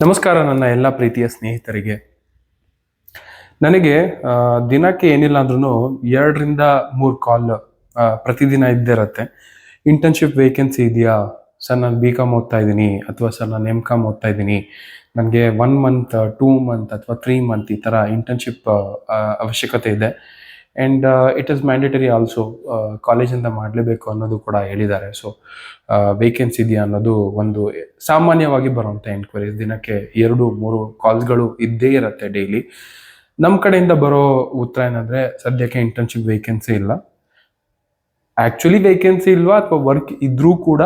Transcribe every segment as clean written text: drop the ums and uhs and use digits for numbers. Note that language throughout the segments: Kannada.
ನಮಸ್ಕಾರ ನನ್ನ ಎಲ್ಲ ಪ್ರೀತಿಯ ಸ್ನೇಹಿತರಿಗೆ. ನನಗೆ ದಿನಕ್ಕೆ ಏನಿಲ್ಲ ಅಂದ್ರೂ 2ರಿಂದ 3 ಕಾಲ್ ಪ್ರತಿದಿನ ಇದ್ದೇ ಇರುತ್ತೆ. ಇಂಟರ್ನ್‌ಶಿಪ್ ವೇಕೆನ್ಸಿ ಇದೆಯಾ? ಸರ್ ನಾನು ಬಿ.ಕಾಮ್ ಓದ್ತಾ ಇದ್ದೀನಿ ಅಥವಾ ಸರ್ ನಾನು ಎಂ.ಕಾಮ್ ಓದ್ತಾ ಇದ್ದೀನಿ. ನನಗೆ 1 ಮಂತ್, 2 ಮಂತ್ ಅಥವಾ 3 ಮಂತ್ ಈ ಥರ ಇಂಟರ್ನ್‌ಶಿಪ್ ಅವಶ್ಯಕತೆ ಇದೆ. And it is mandatory also. ಕಾಲೇಜಿಂದ ಮಾಡಲೇಬೇಕು ಅನ್ನೋದು ಕೂಡ ಹೇಳಿದ್ದಾರೆ. ಸೊ ವೇಕೆನ್ಸಿ ಇದೆಯಾ ಅನ್ನೋದು ಒಂದು ಸಾಮಾನ್ಯವಾಗಿ ಬರುವಂಥ ಎನ್ಕ್ವೈರೀಸ್. ದಿನಕ್ಕೆ 2-3 ಕಾಲ್ಸ್ಗಳು ಇದ್ದೇ ಇರುತ್ತೆ ಡೈಲಿ. ನಮ್ಮ ಕಡೆಯಿಂದ ಬರೋ ಉತ್ತರ ಏನಂದರೆ, ಸದ್ಯಕ್ಕೆ ಇಂಟರ್ನ್‌ಶಿಪ್ ವೇಕೆನ್ಸಿ ಇಲ್ಲ. ಆ್ಯಕ್ಚುಲಿ ವೇಕೆನ್ಸಿ ಇಲ್ವಾ ಅಥವಾ ವರ್ಕ್ ಇದ್ರೂ ಕೂಡ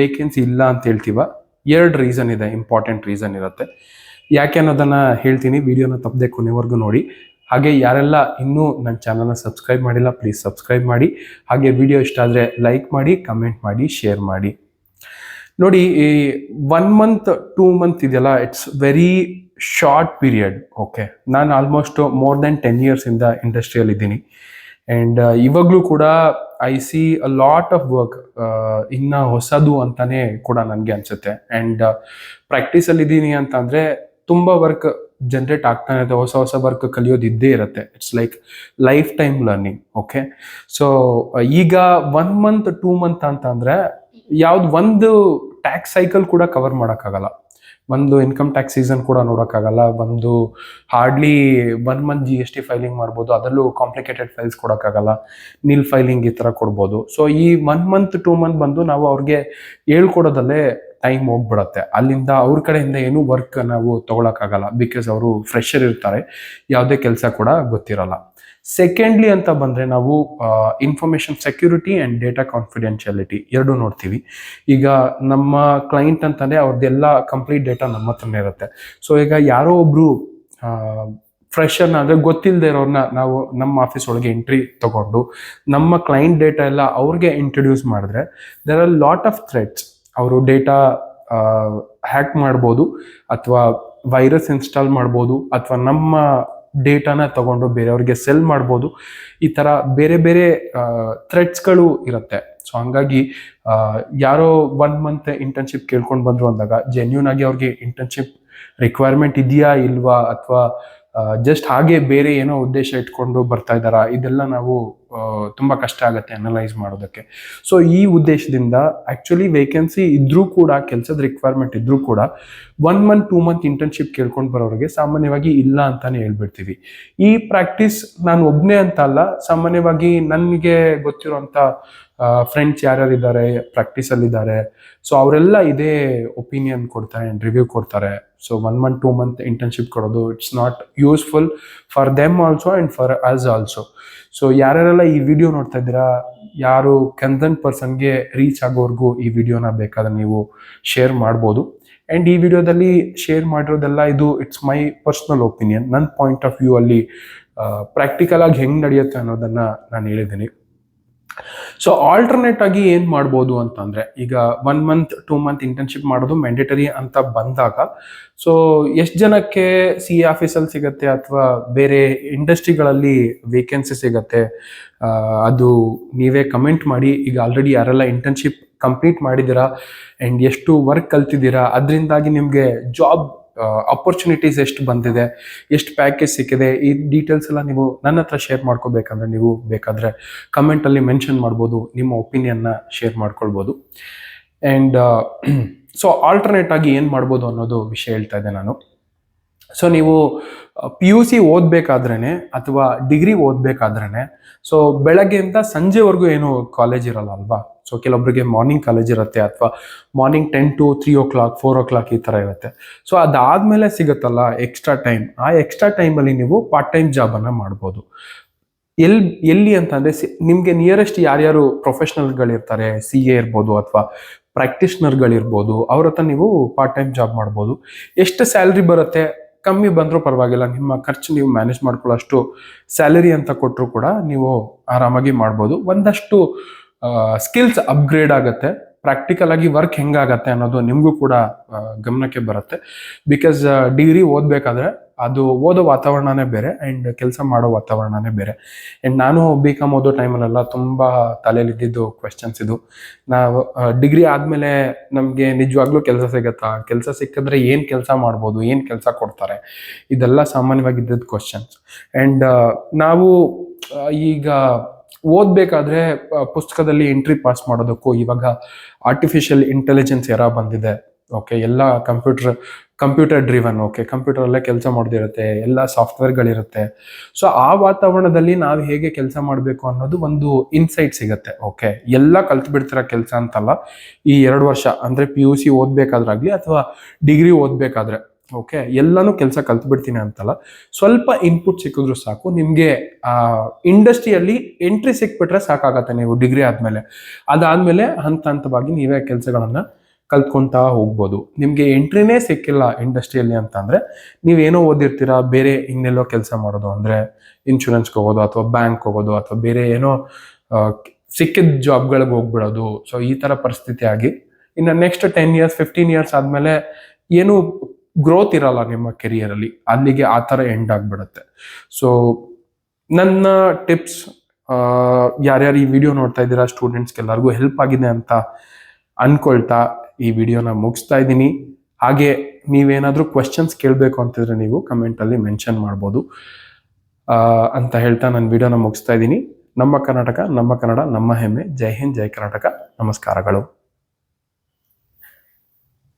ವೇಕೆನ್ಸಿ ಇಲ್ಲ ಅಂತ ಹೇಳ್ತೀವ? 2 ರೀಸನ್ ಇದೆ, ಇಂಪಾರ್ಟೆಂಟ್ ರೀಸನ್ ಇರುತ್ತೆ. ಯಾಕೆ ಅನ್ನೋದನ್ನು ಹೇಳ್ತೀನಿ. ವಿಡಿಯೋನ ತಪ್ಪದೆ ಕೊನೆವರೆಗೂ ನೋಡಿ. ಹಾಗೆ ಯಾರೆಲ್ಲ ಇನ್ನೂ ನನ್ನ ಚಾನಲ್ನ ಸಬ್ಸ್ಕ್ರೈಬ್ ಮಾಡಿಲ್ಲ, ಪ್ಲೀಸ್ ಸಬ್ಸ್ಕ್ರೈಬ್ ಮಾಡಿ. ಹಾಗೆ ವಿಡಿಯೋ ಇಷ್ಟ ಆದರೆ ಲೈಕ್ ಮಾಡಿ, ಕಮೆಂಟ್ ಮಾಡಿ, ಶೇರ್ ಮಾಡಿ. ನೋಡಿ, ಈ 1 ಮಂತ್ 2 ಮಂತ್ ಇದೆಯಲ್ಲ, it's very short period. Okay, ನಾನು ಆಲ್ಮೋಸ್ಟ್ ಮೋರ್ ದೆನ್ 10 ಇಯರ್ಸಿಂದ ಇಂಡಸ್ಟ್ರಿಯಲ್ಲಿ ಇದ್ದೀನಿ. ಆ್ಯಂಡ್ ಇವಾಗಲೂ ಕೂಡ I C a lot of work. ಇನ್ನು ಹೊಸದು ಅಂತಾನೆ ಕೂಡ ನನಗೆ ಅನಿಸುತ್ತೆ. ಆ್ಯಂಡ್ ಪ್ರಾಕ್ಟೀಸಲ್ಲಿ ಇದ್ದೀನಿ ಅಂತ ಅಂದರೆ ತುಂಬ ವರ್ಕ್ ಜನ್ರೇಟ್ ಆಗ್ತಾನೆ ಇರುತ್ತೆ. ಹೊಸ ಹೊಸ ವರ್ಕ್ ಕಲಿಯೋದು ಇದ್ದೇ ಇರುತ್ತೆ. It's like life time learning. Okay, so ಈಗ 1 ಮಂತ್ 2 ಮಂತ್ ಅಂತ ಅಂದರೆ ಯಾವ್ದು ಒಂದು ಟ್ಯಾಕ್ಸ್ ಸೈಕಲ್ ಕೂಡ ಕವರ್ ಮಾಡೋಕ್ಕಾಗಲ್ಲ. ಒಂದು ಇನ್ಕಮ್ ಟ್ಯಾಕ್ಸ್ ಸೀಸನ್ ಕೂಡ ನೋಡೋಕ್ಕಾಗಲ್ಲ. ಒಂದು ಹಾರ್ಡ್ಲಿ 1 ಮಂತ್ GST ಫೈಲಿಂಗ್ ಮಾಡ್ಬೋದು. ಅದರಲ್ಲೂ ಕಾಂಪ್ಲಿಕೇಟೆಡ್ ಫೈಲ್ಸ್ ಕೊಡೋಕ್ಕಾಗಲ್ಲ. ನಿಲ್ ಫೈಲಿಂಗ್ ಈ ಥರ ಕೊಡ್ಬೋದು. ಸೊ ಈ 1 ಮಂತ್ 2 ಮಂತ್ ಬಂದು ನಾವು ಅವ್ರಿಗೆ ಹೇಳ್ಕೊಡೋದಲ್ಲೇ ಟೈಮ್ ಹೋಗ್ಬಿಡತ್ತೆ. ಅಲ್ಲಿಂದ ಅವ್ರ ಕಡೆಯಿಂದ ಏನೂ ವರ್ಕ್ ನಾವು ತೊಗೊಳಕ್ಕಾಗಲ್ಲ. ಬಿಕಾಸ್ ಅವರು ಫ್ರೆಶರ್ ಇರ್ತಾರೆ, ಯಾವುದೇ ಕೆಲಸ ಕೂಡ ಗೊತ್ತಿರಲ್ಲ. ಸೆಕೆಂಡ್ಲಿ ಅಂತ ಬಂದರೆ ನಾವು information security and data confidentiality ಎರಡೂ ನೋಡ್ತೀವಿ. ಈಗ ನಮ್ಮ ಕ್ಲೈಂಟ್ ಅಂತಂದರೆ ಅವ್ರದ್ದೆಲ್ಲ ಕಂಪ್ಲೀಟ್ ಡೇಟಾ ನಮ್ಮ ಹತ್ರನೇ ಇರುತ್ತೆ. ಸೊ ಈಗ ಯಾರೋ ಒಬ್ಬರು ಫ್ರೆಶರ್ನ ಅಂದರೆ ಗೊತ್ತಿಲ್ಲದೆ ಇರೋರನ್ನ ನಾವು ನಮ್ಮ ಆಫೀಸ್ ಒಳಗೆ ಎಂಟ್ರಿ ತೊಗೊಂಡು ನಮ್ಮ ಕ್ಲೈಂಟ್ ಡೇಟಾ ಎಲ್ಲ ಅವ್ರಿಗೆ ಇಂಟ್ರೊಡ್ಯೂಸ್ ಮಾಡಿದ್ರೆ there are lot of threats. ಅವರು ಡೇಟಾ ಹ್ಯಾಕ್ ಮಾಡ್ಬೋದು, ಅಥವಾ ವೈರಸ್ ಇನ್ಸ್ಟಾಲ್ ಮಾಡ್ಬೋದು, ಅಥವಾ ನಮ್ಮ ಡೇಟಾನ ತಗೊಂಡು ಬೇರೆಯವ್ರಿಗೆ ಸೆಲ್ ಮಾಡ್ಬೋದು. ಈ ಥರ ಬೇರೆ ಬೇರೆ ಥ್ರೆಟ್ಸ್ಗಳು ಇರುತ್ತೆ. ಸೊ ಹಂಗಾಗಿ ಯಾರೋ 1 ಮಂತ್ ಇಂಟರ್ನ್ಶಿಪ್ ಕೇಳ್ಕೊಂಡು ಬಂದರು ಅಂದಾಗ ಜೆನ್ಯೂನ್ ಆಗಿ ಅವ್ರಿಗೆ ಇಂಟರ್ನ್ಶಿಪ್ ರಿಕ್ವೈರ್ಮೆಂಟ್ ಇದೆಯಾ ಇಲ್ವಾ, ಅಥವಾ ಜಸ್ಟ್ ಹಾಗೆ ಬೇರೆ ಏನೋ ಉದ್ದೇಶ ಇಟ್ಕೊಂಡು ಬರ್ತಾ ಇದ್ದಾರಾ, ಇದೆಲ್ಲ ನಾವು ತುಂಬ ಕಷ್ಟ ಆಗುತ್ತೆ ಅನಲೈಸ್ ಮಾಡೋದಕ್ಕೆ. ಸೊ ಈ ಉದ್ದೇಶದಿಂದ ಆ್ಯಕ್ಚುಲಿ ವೇಕೆನ್ಸಿ ಇದ್ರೂ ಕೂಡ, ಕೆಲಸದ ರಿಕ್ವೈರ್ಮೆಂಟ್ ಇದ್ರೂ ಕೂಡ 1 ಮಂತ್ 2 ಮಂತ್ ಇಂಟರ್ನ್ಶಿಪ್ ಕೇಳ್ಕೊಂಡು ಬರೋರಿಗೆ ಸಾಮಾನ್ಯವಾಗಿ ಇಲ್ಲ ಅಂತಾನೆ ಹೇಳ್ಬಿಡ್ತೀವಿ. ಈ ಪ್ರಾಕ್ಟೀಸ್ ನಾನು ಒಬ್ಬನೇ ಅಂತ ಅಲ್ಲ, ಸಾಮಾನ್ಯವಾಗಿ ನನಗೆ ಗೊತ್ತಿರೋಂಥ ಫ್ರೆಂಡ್ಸ್ ಯಾರ್ಯಾರಿದ್ದಾರೆ ಪ್ರಾಕ್ಟೀಸಲ್ಲಿದ್ದಾರೆ, ಸೊ ಅವರೆಲ್ಲ ಇದೇ ಒಪಿನಿಯನ್ ಕೊಡ್ತಾರೆ ಆ್ಯಂಡ್ ರಿವ್ಯೂ ಕೊಡ್ತಾರೆ. ಸೊ 1 ಮಂತ್ 2 ಮಂತ್ ಇಂಟರ್ನ್ಶಿಪ್ ಕೊಡೋದು it's not useful for them also and for us also. So ಯಾರ್ಯಾರೆಲ್ಲ ಈ ವಿಡಿಯೋ ನೋಡ್ತಾ ಇದ್ದೀರಾ, ಯಾರು ಕನ್ಸರ್ನ್ ಪರ್ಸನ್ಗೆ ರೀಚ್ ಆಗೋವರೆಗೂ ಈ ವಿಡಿಯೋನ ಬೇಕಾದ್ರೆ ನೀವು ಶೇರ್ ಮಾಡ್ಬೋದು. ಆ್ಯಂಡ್ ಈ ವಿಡಿಯೋದಲ್ಲಿ ಶೇರ್ ಮಾಡಿರೋದೆಲ್ಲ ಇದು ಇಟ್ಸ್ ಮೈ ಪರ್ಸ್ನಲ್ ಒಪಿನಿಯನ್. ನನ್ನ ಪಾಯಿಂಟ್ ಆಫ್ ವ್ಯೂ ಅಲ್ಲಿ ಪ್ರಾಕ್ಟಿಕಲ್ ಆಗಿ ಹೆಂಗೆ ನಡೆಯುತ್ತೆ ಅನ್ನೋದನ್ನು ನಾನು ಹೇಳಿದ್ದೀನಿ. ಸೊ ಆಲ್ಟರ್ನೇಟ್ ಆಗಿ ಏನು ಮಾಡ್ಬೋದು ಅಂತಂದರೆ, ಈಗ 1 ಮಂತ್ 2 ಮಂತ್ ಇಂಟರ್ನ್ಶಿಪ್ ಮಾಡೋದು ಮ್ಯಾಂಡೇಟರಿ ಅಂತ ಬಂದಾಗ, ಸೊ ಎಷ್ಟು ಜನಕ್ಕೆ CA ಆಫೀಸಲ್ಲಿ ಸಿಗುತ್ತೆ ಅಥವಾ ಬೇರೆ ಇಂಡಸ್ಟ್ರಿಗಳಲ್ಲಿ ವೇಕೆನ್ಸಿ ಸಿಗುತ್ತೆ, ಅದು ನೀವೇ ಕಮೆಂಟ್ ಮಾಡಿ. ಈಗ ಆಲ್ರೆಡಿ ಯಾರೆಲ್ಲ ಇಂಟರ್ನ್ಶಿಪ್ ಕಂಪ್ಲೀಟ್ ಮಾಡಿದ್ದೀರಾ ಆ್ಯಂಡ್ ಎಷ್ಟು ವರ್ಕ್ ಕಲ್ತಿದ್ದೀರಾ, ಅದರಿಂದಾಗಿ ನಿಮಗೆ ಜಾಬ್ ಅಪರ್ಚುನಿಟೀಸ್ ಎಷ್ಟು ಬಂದಿದೆ, ಎಷ್ಟು ಪ್ಯಾಕೇಜ್ ಸಿಕ್ಕಿದೆ, ಈ ಡೀಟೇಲ್ಸ್ ಎಲ್ಲ ನೀವು ನನ್ನ ಹತ್ರ ಶೇರ್ ಮಾಡ್ಕೋಬೇಕಂದ್ರೆ ನೀವು ಬೇಕಾದರೆ ಕಮೆಂಟಲ್ಲಿ ಮೆನ್ಷನ್ ಮಾಡ್ಬೋದು, ನಿಮ್ಮ ಒಪಿನಿಯನ್ನ ಶೇರ್ ಮಾಡ್ಕೊಳ್ಬೋದು. ಆ್ಯಂಡ್ ಸೊ ಆಲ್ಟರ್ನೇಟ್ ಆಗಿ ಏನು ಮಾಡ್ಬೋದು ಅನ್ನೋದು ವಿಷಯ ಹೇಳ್ತಾ ಇದ್ದೆ ನಾನು. ಸೊ ನೀವು PUC ಓದಬೇಕಾದ್ರೇ ಅಥವಾ ಡಿಗ್ರಿ ಓದಬೇಕಾದ್ರೇ, ಸೊ ಬೆಳಗ್ಗೆಯಿಂದ ಸಂಜೆವರೆಗೂ ಏನು ಕಾಲೇಜ್ ಇರಲ್ಲ ಅಲ್ವಾ. ಸೊ ಕೆಲವೊಬ್ಬರಿಗೆ ಮಾರ್ನಿಂಗ್ ಕಾಲೇಜ್ ಇರುತ್ತೆ, ಅಥವಾ ಮಾರ್ನಿಂಗ್ 10 to 3 o'clock 4 o'clock ಈ ಥರ ಇರುತ್ತೆ. ಸೊ ಅದಾದಮೇಲೆ ಸಿಗುತ್ತಲ್ಲ ಎಕ್ಸ್ಟ್ರಾ ಟೈಮ್, ಆ ಎಕ್ಸ್ಟ್ರಾ ಟೈಮಲ್ಲಿ ನೀವು ಪಾರ್ಟ್ ಟೈಮ್ ಜಾಬನ್ನು ಮಾಡ್ಬೋದು. ಎಲ್ಲಿ ಅಂತಂದರೆ, ನಿಮಗೆ ನಿಯರೆಸ್ಟ್ ಯಾರ್ಯಾರು ಪ್ರೊಫೆಷ್ನಲ್ಗಳಿರ್ತಾರೆ, CA ಇರ್ಬೋದು ಅಥವಾ ಪ್ರಾಕ್ಟೀಷ್ನರ್ಗಳಿರ್ಬೋದು, ಅವ್ರ ಹತ್ರ ನೀವು ಪಾರ್ಟ್ ಟೈಮ್ ಜಾಬ್ ಮಾಡ್ಬೋದು. ಎಷ್ಟು ಸ್ಯಾಲ್ರಿ ಬರುತ್ತೆ, ಕಮ್ಮಿ ಬಂದರೂ ಪರವಾಗಿಲ್ಲ, ನಿಮ್ಮ ಖರ್ಚು ನೀವು ಮ್ಯಾನೇಜ್ ಮಾಡ್ಕೊಳ್ಳೋಷ್ಟು ಸ್ಯಾಲರಿ ಅಂತ ಕೊಟ್ಟರು ಕೂಡ ನೀವು ಆರಾಮಾಗಿ ಮಾಡ್ಬೋದು. ಒಂದಷ್ಟು ಸ್ಕಿಲ್ಸ್ ಅಪ್ಗ್ರೇಡ್ ಆಗುತ್ತೆ. ಪ್ರಾಕ್ಟಿಕಲ್ ಆಗಿ ವರ್ಕ್ ಹೆಂಗಾಗತ್ತೆ ಅನ್ನೋದು ನಿಮಗೂ ಕೂಡ ಗಮನಕ್ಕೆ ಬರುತ್ತೆ. ಬಿಕಾಸ್ ಡಿಗ್ರಿ ಓದಬೇಕಾದ್ರೆ ಅದು ಓದೋ ವಾತಾವರಣನೇ ಬೇರೆ ಆ್ಯಂಡ್ ಕೆಲಸ ಮಾಡೋ ವಾತಾವರಣನೇ ಬೇರೆ. ಆ್ಯಂಡ್ ನಾನು BCom ಓದೋ ಟೈಮಲ್ಲೆಲ್ಲ ತುಂಬ ತಲೆಯಲ್ಲಿದ್ದಿದ್ದು ಕ್ವೆಶನ್ಸ್ ಇದು. ನಾವು ಡಿಗ್ರಿ ಆದಮೇಲೆ ನಮಗೆ ನಿಜವಾಗ್ಲೂ ಕೆಲಸ ಸಿಗುತ್ತಾ, ಕೆಲಸ ಸಿಕ್ಕಿದ್ರೆ ಏನು ಕೆಲಸ ಮಾಡ್ಬೋದು, ಏನು ಕೆಲಸ ಕೊಡ್ತಾರೆ, ಇದೆಲ್ಲ ಸಾಮಾನ್ಯವಾಗಿದ್ದದ್ದು ಕ್ವಶನ್ಸ್. ಆ್ಯಂಡ್ ನಾವು ಈಗ ಓದಬೇಕಾದ್ರೆ ಪುಸ್ತಕದಲ್ಲಿ ಎಂಟ್ರಿ ಪಾಸ್ ಮಾಡೋದಕ್ಕೂ ಇವಾಗ ಆರ್ಟಿಫಿಷಿಯಲ್ ಇಂಟೆಲಿಜೆನ್ಸ್ ಎರ ಬಂದಿದೆ. ಓಕೆ, ಎಲ್ಲ ಕಂಪ್ಯೂಟರ್ ಡ್ರಿವನ್. ಓಕೆ, ಕಂಪ್ಯೂಟರಲ್ಲೇ ಕೆಲಸ ಮಾಡೋದಿರುತ್ತೆ, ಎಲ್ಲ ಸಾಫ್ಟ್ವೇರ್ಗಳಿರುತ್ತೆ. ಸೊ ಆ ವಾತಾವರಣದಲ್ಲಿ ನಾವು ಹೇಗೆ ಕೆಲಸ ಮಾಡಬೇಕು ಅನ್ನೋದು ಒಂದು ಇನ್ಸೈಟ್ ಸಿಗುತ್ತೆ. ಓಕೆ, ಎಲ್ಲ ಕಲ್ತು ಬಿಡ್ತಿರೋ ಕೆಲಸ ಅಂತಲ್ಲ. ಈ 2 ವರ್ಷ ಅಂದರೆ PUC ಓದಬೇಕಾದ್ರಾಗಲಿ ಅಥವಾ ಡಿಗ್ರಿ ಓದಬೇಕಾದ್ರೆ ಓಕೆ, ಎಲ್ಲನೂ ಕೆಲಸ ಕಲ್ತು ಬಿಡ್ತೀನಿ ಅಂತಲ್ಲ. ಸ್ವಲ್ಪ ಇನ್ಪುಟ್ ಸಿಕ್ಕಿದ್ರು ಸಾಕು, ನಿಮಗೆ ಇಂಡಸ್ಟ್ರಿಯಲ್ಲಿ ಎಂಟ್ರಿ ಸಿಕ್ಬಿಟ್ರೆ ಸಾಕಾಗತ್ತೆ. ನೀವು ಡಿಗ್ರಿ ಆದಮೇಲೆ ಅದಾದಮೇಲೆ ಹಂತ ಹಂತವಾಗಿ ನೀವೇ ಕೆಲಸಗಳನ್ನು ಕಲ್ತ್ಕೊತಾ ಹೋಗ್ಬೋದು. ನಿಮಗೆ ಎಂಟ್ರಿನೇ ಸಿಕ್ಕಿಲ್ಲ ಇಂಡಸ್ಟ್ರಿಯಲ್ಲಿ ಅಂತಂದರೆ ನೀವೇನೋ ಓದಿರ್ತೀರಾ, ಬೇರೆ ಇನ್ನೆಲ್ಲೋ ಕೆಲಸ ಮಾಡೋದು, ಅಂದರೆ ಇನ್ಶೂರೆನ್ಸ್ಗೆ ಹೋಗೋದು ಅಥವಾ ಬ್ಯಾಂಕ್ ಹೋಗೋದು ಅಥವಾ ಬೇರೆ ಏನೋ ಸಿಕ್ಕಿದ ಜಾಬ್ಗಳಿಗೆ ಹೋಗ್ಬಿಡೋದು. ಸೊ ಈ ಥರ ಪರಿಸ್ಥಿತಿ ಆಗಿ ಇನ್ನು ನೆಕ್ಸ್ಟ್ 10 ಇಯರ್ಸ್ 15 ಇಯರ್ಸ್ ಆದಮೇಲೆ ಏನು ಗ್ರೋತ್ ಇರಲ್ಲ ನಿಮ್ಮ ಕೆರಿಯರಲ್ಲಿ, ಅಲ್ಲಿಗೆ ಆ ಥರ ಎಂಡ್ ಆಗಿಬಿಡುತ್ತೆ. ಸೊ ನನ್ನ ಟಿಪ್ಸ್ ಯಾರ್ಯಾರು ಈ ವಿಡಿಯೋ ನೋಡ್ತಾ ಇದ್ದೀರಾ ಸ್ಟೂಡೆಂಟ್ಸ್ಗೆ ಎಲ್ಲರಿಗೂ ಹೆಲ್ಪ್ ಆಗಿದೆ ಅಂತ ಅಂದ್ಕೊಳ್ತಾ ಈ ವಿಡಿಯೋನ ಮುಗಿಸ್ತಾ ಇದ್ದೀನಿ. ಹಾಗೆ ನೀವೇನಾದರೂ ಕ್ವೆಶನ್ಸ್ ಕೇಳಬೇಕು ಅಂತಿದ್ರೆ ನೀವು ಕಮೆಂಟಲ್ಲಿ ಮೆನ್ಷನ್ ಮಾಡ್ಬೋದು ಅಂತ ಹೇಳ್ತಾ ನಾನು ವಿಡಿಯೋನ ಮುಗಿಸ್ತಾ ಇದ್ದೀನಿ. ನಮ್ಮ ಕರ್ನಾಟಕ, ನಮ್ಮ ಕನ್ನಡ, ನಮ್ಮ ಹೆಮ್ಮೆ. ಜೈ ಹಿಂದ್, ಜೈ ಕರ್ನಾಟಕ. ನಮಸ್ಕಾರಗಳು.